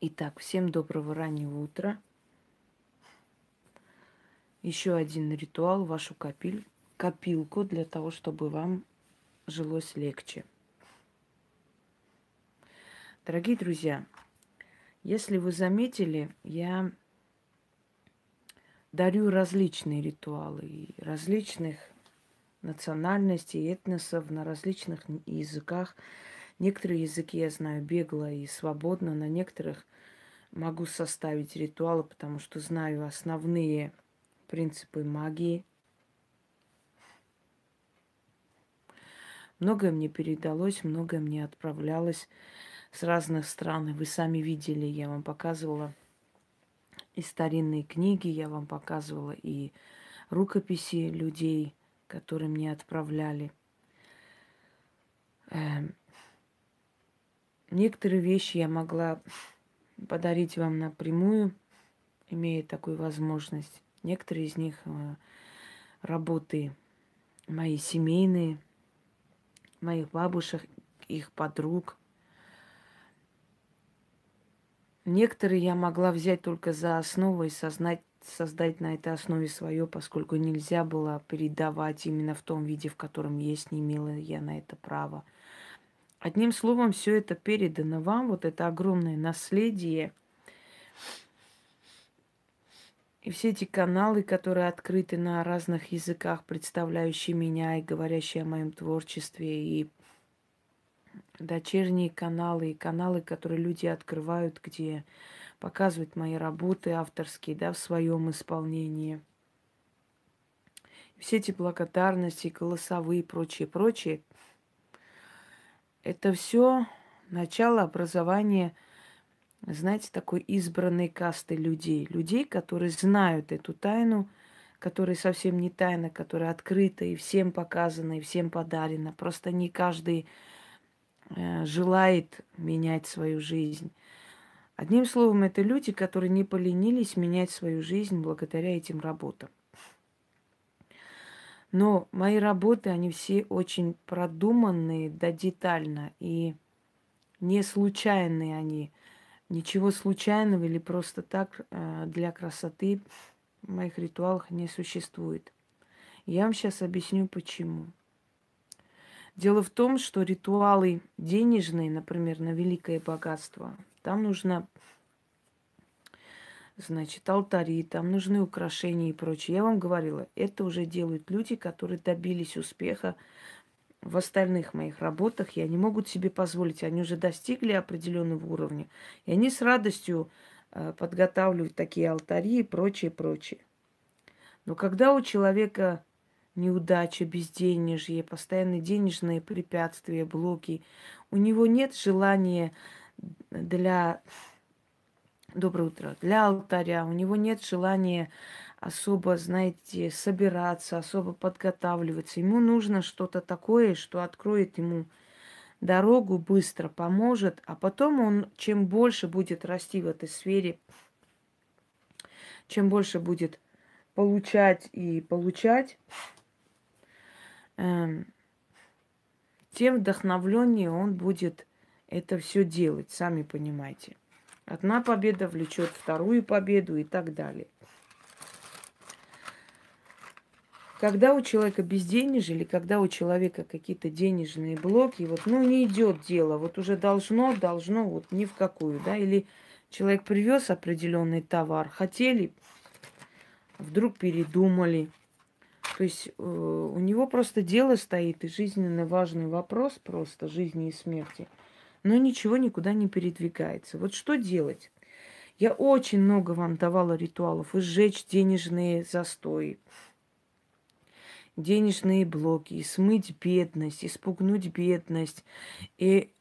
Итак, всем доброго раннего утра. Еще один ритуал в вашу копилку для того, чтобы вам жилось легче. Дорогие друзья, если вы заметили, я дарю различные ритуалы и различных национальностей, этносов на различных языках. Некоторые языки я знаю бегло и свободно, на некоторых могу составить ритуалы, потому что знаю основные принципы магии. Многое мне передалось, многое мне отправлялось с разных стран. И вы сами видели, я вам показывала и старинные книги, я вам показывала и рукописи людей, которые мне отправляли. Некоторые вещи я могла подарить вам напрямую, имея такую возможность. Некоторые из них работы мои семейные, моих бабушек, их подруг. Некоторые я могла взять только за основу и создать на этой основе свое, поскольку нельзя было передавать именно в том виде, в котором есть, не имела я на это права. Одним словом, все это передано вам, вот это огромное наследие. И все эти каналы, которые открыты на разных языках, представляющие меня и говорящие о моем творчестве, и дочерние каналы, и каналы, которые люди открывают, где показывают мои работы авторские, да, в своем исполнении. Все эти благодарности, голосовые и прочее, прочее, это все начало образования, знаете, такой избранной касты людей. Людей, которые знают эту тайну, которая совсем не тайна, которая открыта и всем показана, и всем подарена. Просто не каждый желает менять свою жизнь. Одним словом, это люди, которые не поленились менять свою жизнь благодаря этим работам. Но мои работы, они все очень продуманные, да, детально, и не случайные они. Ничего случайного или просто так для красоты в моих ритуалах не существует. Я вам сейчас объясню, почему. Дело в том, что ритуалы денежные, например, на великое богатство, там нужно, значит, алтари, там нужны украшения и прочее. Я вам говорила, это уже делают люди, которые добились успеха в остальных моих работах, и они могут себе позволить, они уже достигли определенного уровня, и они с радостью подготавливают такие алтари и прочее, прочее. Но когда у человека неудача, безденежье, постоянные денежные препятствия, блоки, у него нет желания для доброе утро, для алтаря, у него нет желания особо, знаете, собираться, особо подготавливаться. Ему нужно что-то такое, что откроет ему дорогу, быстро поможет, а потом он, чем больше будет расти в этой сфере, чем больше будет получать и получать, тем вдохновленнее он будет это все делать, сами понимаете. Одна победа влечет вторую победу и так далее. Когда у человека безденежье или когда у человека какие-то денежные блоки, вот, ну, не идет дело, вот уже должно, вот ни в какую, да, или человек привез определенный товар, хотели, вдруг передумали. То есть у него просто дело стоит, и жизненно важный вопрос просто жизни и смерти, но ничего никуда не передвигается. Вот что делать? Я очень много вам давала ритуалов: и сжечь денежные застои, денежные блоки, и смыть бедность, и спугнуть бедность, и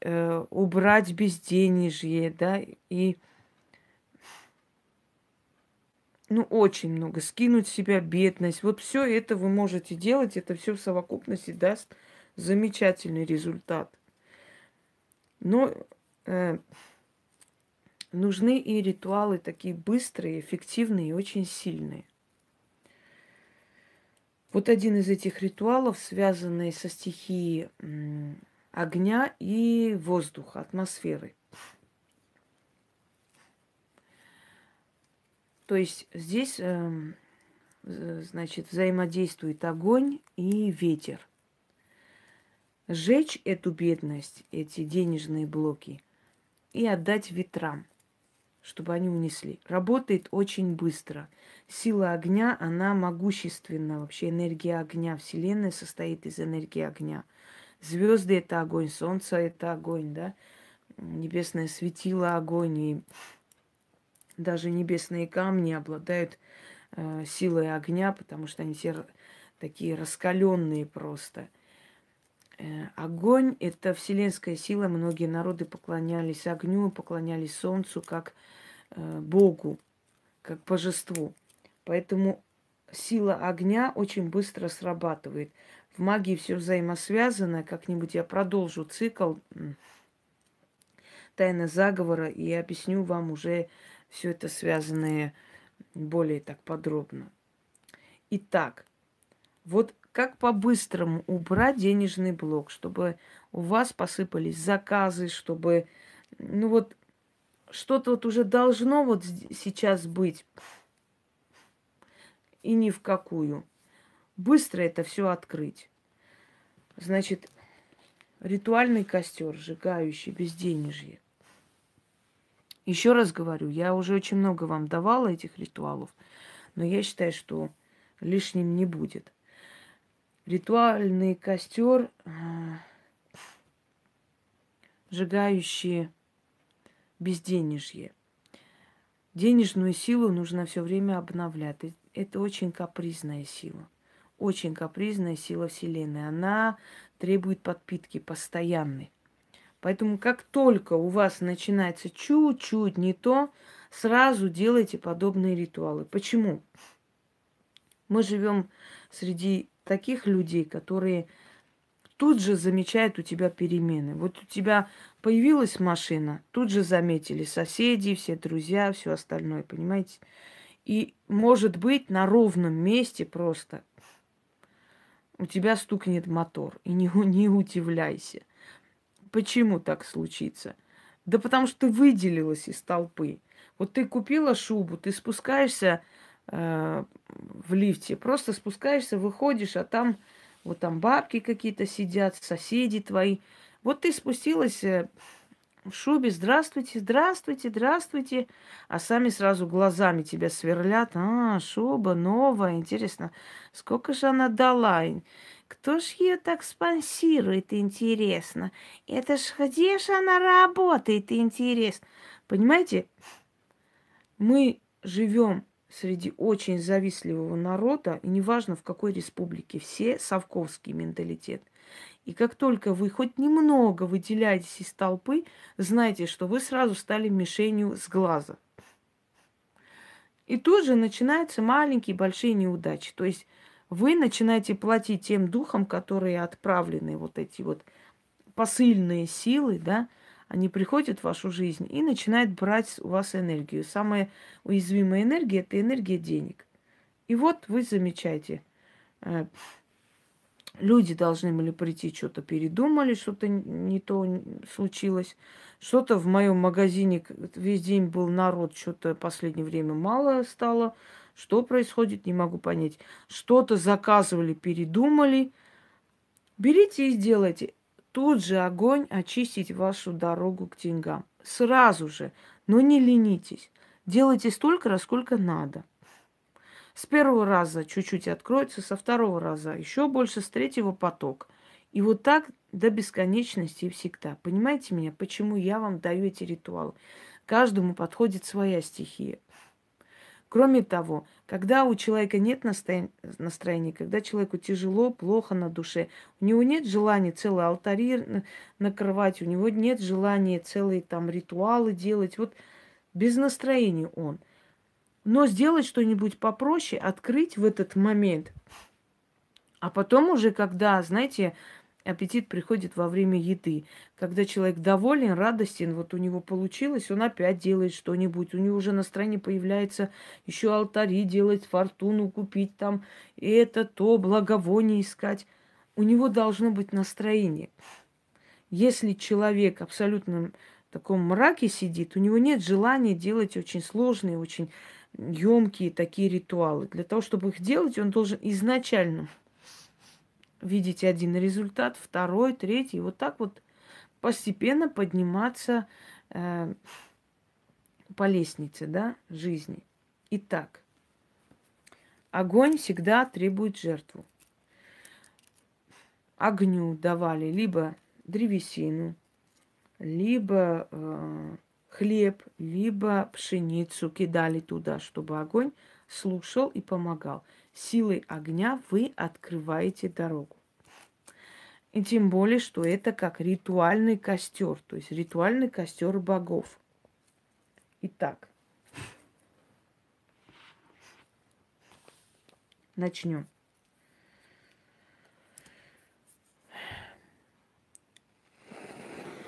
убрать безденежье, да, и, ну, очень много, скинуть с себя бедность. Вот все это вы можете делать, это все в совокупности даст замечательный результат. Но нужны и ритуалы такие быстрые, эффективные и очень сильные. Вот один из этих ритуалов, связанный со стихией огня и воздуха, атмосферы. То есть здесь, значит, взаимодействует огонь и ветер. Сжечь эту бедность, эти денежные блоки, и отдать ветрам, чтобы они унесли. Работает очень быстро. Сила огня, она могущественна. Вообще энергия огня. Вселенная состоит из энергии огня. Звезды это огонь, солнце это огонь, да. Небесное светило огонь, и даже небесные камни обладают силой огня, потому что они все такие раскаленные просто. Огонь – это вселенская сила. Многие народы поклонялись огню, поклонялись солнцу как Богу, как божеству. Поэтому сила огня очень быстро срабатывает. В магии все взаимосвязано. Как-нибудь я продолжу цикл «Тайна заговора» и объясню вам уже все это связанное более так подробно. Итак, вот как по-быстрому убрать денежный блок, чтобы у вас посыпались заказы, чтобы, ну вот, что-то вот уже должно вот сейчас быть, и ни в какую. Быстро это все открыть. Значит, ритуальный костер, сжигающий безденежье. Еще раз говорю, я уже очень много вам давала этих ритуалов, но я считаю, что лишним не будет. Ритуальный костер, сжигающий безденежье. Денежную силу нужно все время обновлять. Это очень капризная сила. Очень капризная сила Вселенной. Она требует подпитки постоянной. Поэтому как только у вас начинается чуть-чуть не то, сразу делайте подобные ритуалы. Почему? Мы живем среди таких людей, которые тут же замечают у тебя перемены. Вот у тебя появилась машина, тут же заметили соседи, все друзья, все остальное, понимаете? И, может быть, на ровном месте просто у тебя стукнет мотор. И не удивляйся. Почему так случится? Да потому что ты выделилась из толпы. Вот ты купила шубу, ты спускаешься в лифте, просто спускаешься, выходишь, а там вот там бабки какие-то сидят, соседи твои. Вот ты спустилась в шубе, здравствуйте, здравствуйте, здравствуйте, а сами сразу глазами тебя сверлят. А, шуба новая, интересно, сколько же она дала? Кто ж ее так спонсирует, интересно? Это ж где ж она работает, интересно? Понимаете, мы живем среди очень завистливого народа, и неважно в какой республике, все совковский менталитет. И как только вы хоть немного выделяетесь из толпы, знайте, что вы сразу стали мишенью с глаза. И тут же начинаются маленькие, большие неудачи. То есть вы начинаете платить тем духам, которые отправлены, вот эти вот посыльные силы, да, они приходят в вашу жизнь и начинают брать у вас энергию. Самая уязвимая энергия – это энергия денег. И вот вы замечаете, люди должны были прийти, что-то передумали, что-то не то случилось. Что-то в моем магазине весь день был народ, что-то в последнее время мало стало. Что происходит, не могу понять. Что-то заказывали, передумали. Берите и сделайте. Тут же огонь очистить вашу дорогу к деньгам. Сразу же. Но не ленитесь. Делайте столько раз, сколько надо. С первого раза чуть-чуть откроется, со второго раза еще больше, с третьего поток. И вот так до бесконечности и всегда. Понимаете меня, почему я вам даю эти ритуалы? Каждому подходит своя стихия. Кроме того, когда у человека нет настроения, когда человеку тяжело, плохо на душе, у него нет желания целый алтарь накрывать, у него нет желания целые там ритуалы делать. Вот без настроения он. Но сделать что-нибудь попроще, открыть в этот момент. А потом уже, когда, знаете, аппетит приходит во время еды. Когда человек доволен, радостен, вот у него получилось, он опять делает что-нибудь. У него уже настроение появляется еще алтари делать, фортуну купить там, и это то, благовоние искать. У него должно быть настроение. Если человек абсолютно в таком мраке сидит, у него нет желания делать очень сложные, очень емкие такие ритуалы. Для того, чтобы их делать, он должен изначально видеть один результат, второй, третий, вот так вот постепенно подниматься по лестнице, да, жизни. Итак, огонь всегда требует жертву. Огню давали либо древесину, либо хлеб, либо пшеницу кидали туда, чтобы огонь слушал и помогал. Силой огня вы открываете дорогу. И тем более, что это как ритуальный костер, то есть ритуальный костер богов. Итак, начнем.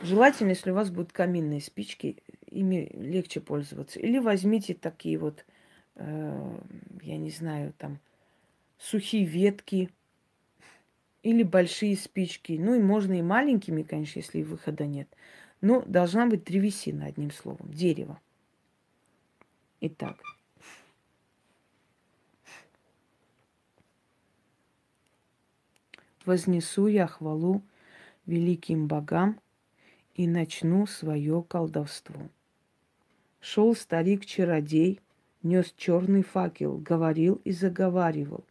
Желательно, если у вас будут каминные спички, ими легче пользоваться. Или возьмите такие вот, я не знаю, там, сухие ветки или большие спички. Ну и можно и маленькими, конечно, если выхода нет. Но должна быть древесина, одним словом, дерево. Итак. Вознесу я хвалу великим богам и начну свое колдовство. Шел старик-чародей, нес черный факел, говорил и заговаривал.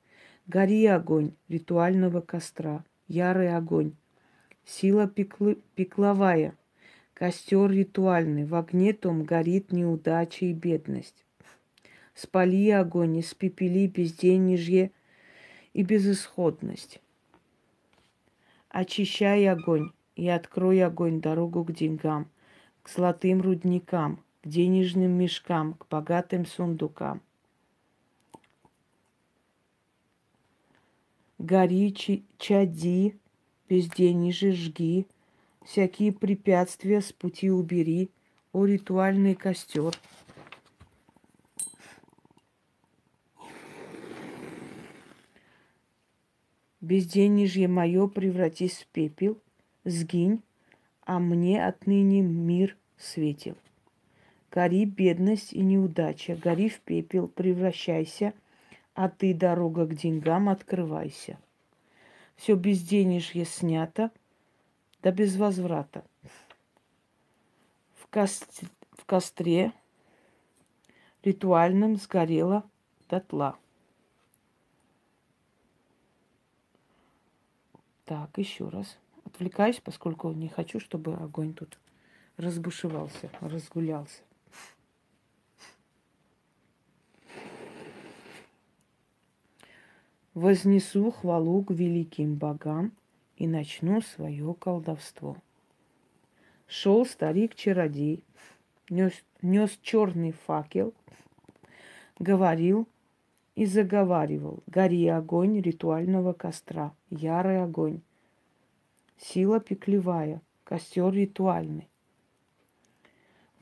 Гори огонь ритуального костра, ярый огонь, сила пекловая, костер ритуальный, в огне том горит неудача и бедность. Спали огонь, испепели безденежье и безысходность. Очищай огонь и открой огонь дорогу к деньгам, к золотым рудникам, к денежным мешкам, к богатым сундукам. Гори, чади, безденежье жги, всякие препятствия с пути убери, о ритуальный костер. Безденежье мое превратись в пепел, сгинь, а мне отныне мир светил. Гори бедность и неудача, гори в пепел, превращайся, а ты, дорога к деньгам, открывайся. Все безденежье снято, да без возврата. В костре ритуальном сгорело дотла. Так, еще раз. Отвлекаюсь, поскольку не хочу, чтобы огонь тут разбушевался, разгулялся. Вознесу хвалу к великим богам и начну свое колдовство. Шел старик-чародей, нес черный факел, говорил и заговаривал. Гори огонь ритуального костра, ярый огонь, сила пеклевая, костер ритуальный.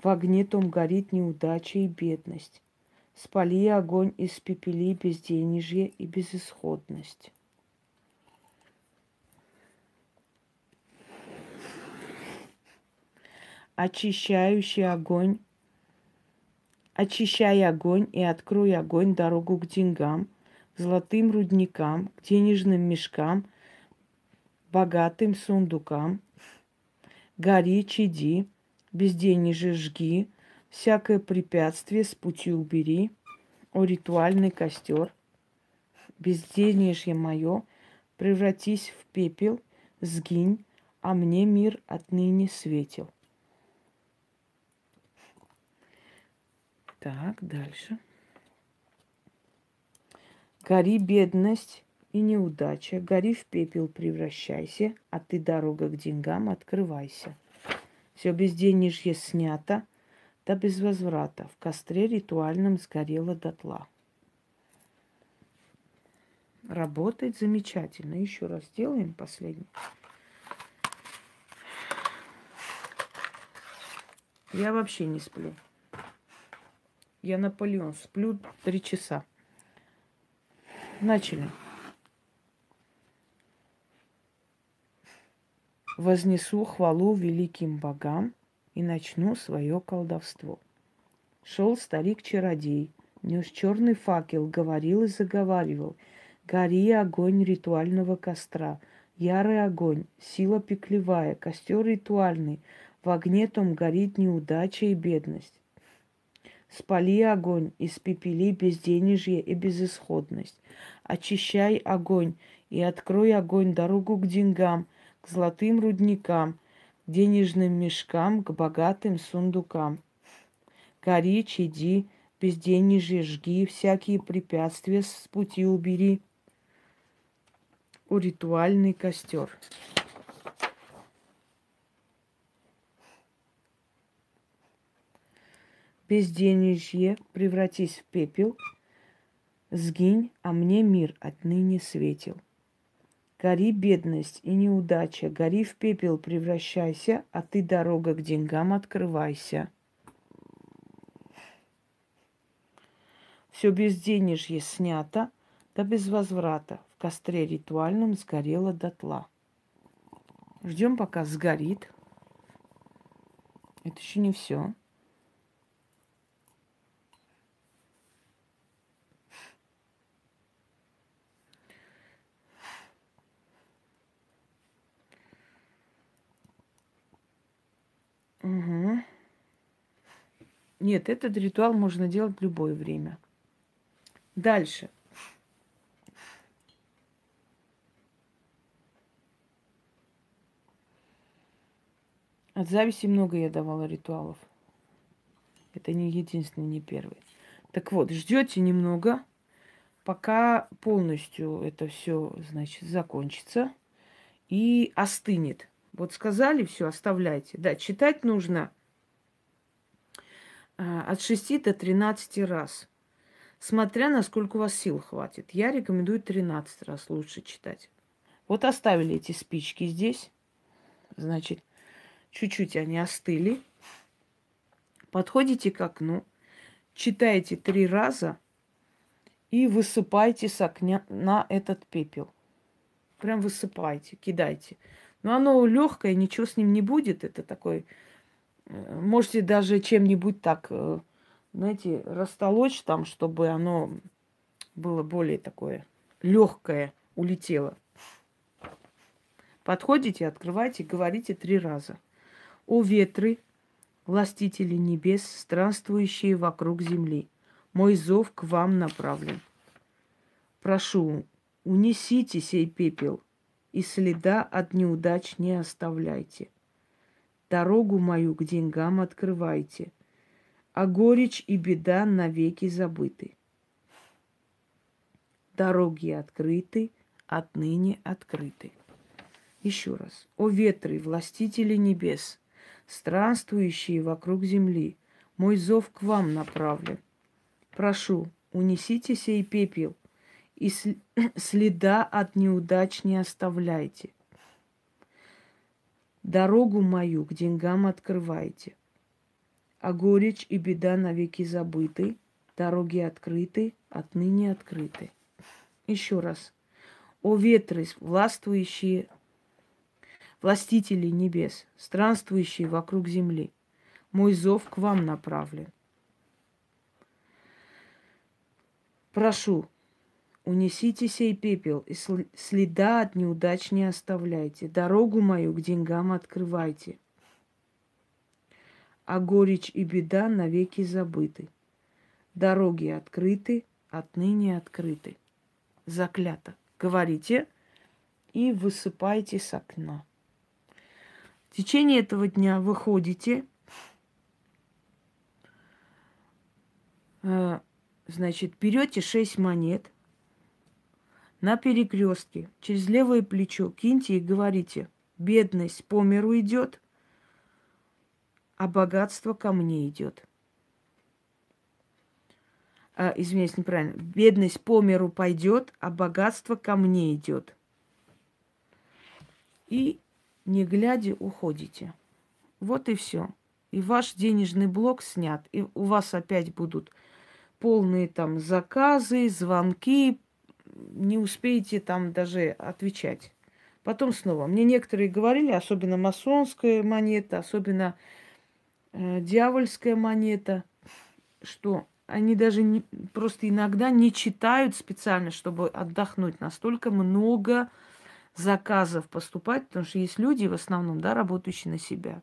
В огне том горит неудача и бедность. Спали огонь, испепели безденежье и безысходность. Очищающий огонь, очищай огонь и открой огонь дорогу к деньгам, к золотым рудникам, к денежным мешкам, богатым сундукам. Гори, чади, безденежье жги, всякое препятствие с пути убери, о ритуальный костер. Безденежье мое, превратись в пепел, сгинь, а мне мир отныне светил. Так, дальше. Гори бедность и неудача, гори в пепел превращайся, а ты, дорога к деньгам, открывайся. Все безденежье снято, да без возврата. В костре ритуальном сгорело дотла. Работает замечательно. Еще раз сделаем последний. Я вообще не сплю. Я Наполеон. Сплю 3 часа. Начали. Вознесу хвалу великим богам и начну свое колдовство. Шел старик-чародей, нес черный факел, говорил и заговаривал. Гори, огонь ритуального костра, ярый огонь, сила пеклевая, костер ритуальный, в огне том горит неудача и бедность. Спали огонь, испепели безденежье и безысходность. Очищай огонь и открой огонь дорогу к деньгам, к золотым рудникам, к денежным мешкам, к богатым сундукам. Гори, чади, безденежье жги, всякие препятствия с пути убери. О, ритуальный костер. Безденежье, превратись в пепел, сгинь, а мне мир отныне светил. Гори, бедность и неудача, гори в пепел превращайся, а ты, дорога к деньгам, открывайся. Все безденежье снято, да без возврата. В костре ритуальном сгорело дотла. Ждем, пока сгорит. Это еще не все. Угу. Нет, этот ритуал можно делать в любое время. Дальше. От зависти много я давала ритуалов. Это не единственный, не первый. Так вот, ждете немного, пока полностью это все, значит, закончится и остынет. Вот сказали, все, оставляйте. Да, читать нужно от 6 до 13 раз. Смотря насколько у вас сил хватит. Я рекомендую 13 раз лучше читать. Вот оставили эти спички здесь. Значит, чуть-чуть они остыли. Подходите к окну, читаете 3 раза и высыпайте с окна на этот пепел. Прям высыпайте, кидайте. Но оно легкое, ничего с ним не будет. Это такой... Можете даже чем-нибудь так, знаете, растолочь там, чтобы оно было более такое легкое, улетело. Подходите, открывайте, говорите 3 раза. О ветры, властители небес, странствующие вокруг земли, мой зов к вам направлен. Прошу, унесите сей пепел, и следа от неудач не оставляйте. Дорогу мою к деньгам открывайте, а горечь и беда навеки забыты. Дороги открыты, отныне открыты. Еще раз. О ветры, властители небес, странствующие вокруг земли, мой зов к вам направлен. Прошу, унесите сей пепел, и следа от неудач не оставляйте. Дорогу мою к деньгам открывайте, а горечь и беда навеки забыты, дороги открыты, отныне открыты. Еще раз. О ветры, властвующие, властители небес, странствующие вокруг земли, мой зов к вам направлен. Прошу, унесите сей пепел, и следа от неудач не оставляйте. Дорогу мою к деньгам открывайте, а горечь и беда навеки забыты. Дороги открыты, отныне открыты. Заклято. Говорите и высыпайте с окна. В течение этого дня выходите, значит, берете 6 монет, на перекрестке через левое плечо киньте и говорите: бедность по миру идет, а богатство ко мне идет. Извиняюсь, неправильно. Бедность по миру пойдет, а богатство ко мне идет. И не глядя уходите. Вот и все. И ваш денежный блок снят. И у вас опять будут полные там заказы, звонки. Не успеете там даже отвечать. Потом снова. Мне некоторые говорили, особенно масонская монета, особенно дьявольская монета, что они даже просто иногда не читают специально, чтобы отдохнуть. Настолько много заказов поступать, потому что есть люди, в основном, да, работающие на себя.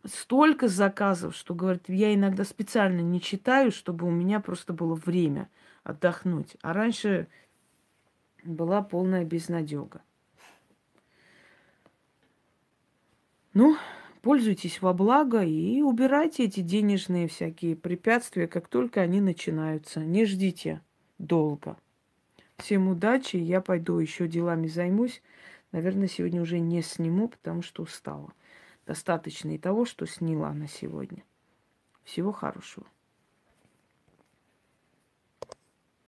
Столько заказов, что, говорит, я иногда специально не читаю, чтобы у меня просто было время отдохнуть. А раньше была полная безнадега. Ну, пользуйтесь во благо и убирайте эти денежные всякие препятствия, как только они начинаются. Не ждите долго. Всем удачи, я пойду еще делами займусь. Наверное, сегодня уже не сниму, потому что устала. Достаточно и того, что сняла на сегодня. Всего хорошего.